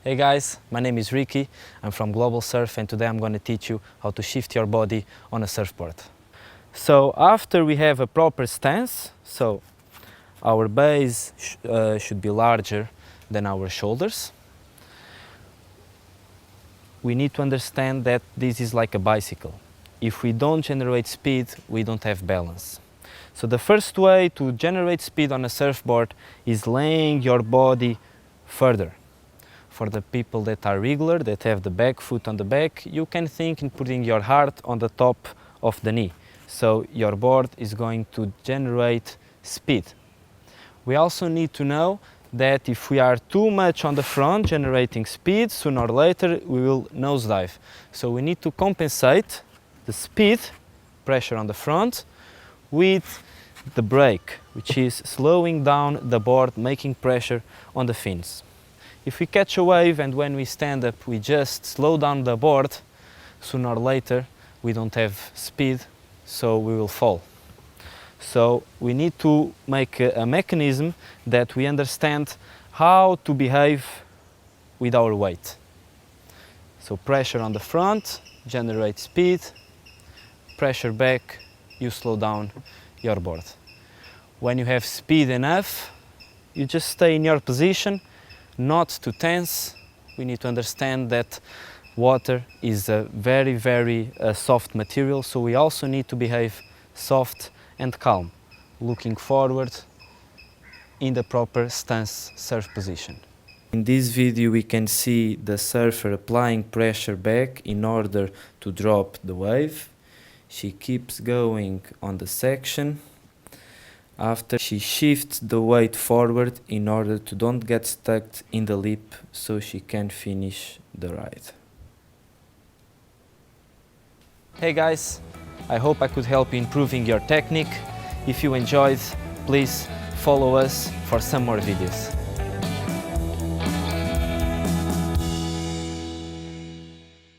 Hey guys, my name is Ricky. I'm from Global Surf and today I'm going to teach you how to shift your body on a surfboard. So after we have a proper stance, so our base should be larger than our shoulders. We need to understand that this is like a bicycle. If we don't generate speed, we don't have balance. So the first way to generate speed on a surfboard is laying your body further. For the people that are regular, that have the back foot on the back, you can think in putting your heart on the top of the knee. So your board is going to generate speed. We also need to know that if we are too much on the front generating speed, sooner or later we will nosedive. So we need to compensate the speed, pressure on the front, with the brake, which is slowing down the board, making pressure on the fins. If we catch a wave and when we stand up we just slow down the board, sooner or later we don't have speed, so we will fall. So we need to make a mechanism that we understand how to behave with our weight. So pressure on the front, generate speed, pressure back, you slow down your board. When you have speed enough, you just stay in your position, not to tense. We need to understand that water is a very soft material, so we also need to behave soft and calm, looking forward in the proper stance surf position. In this video we can see the surfer applying pressure back in order to drop the wave. She keeps going on the section. After she shifts the weight forward in order to don't get stuck in the lip so she can finish the ride. Hey guys, I hope I could help you improving your technique. If you enjoyed, please follow us for some more videos.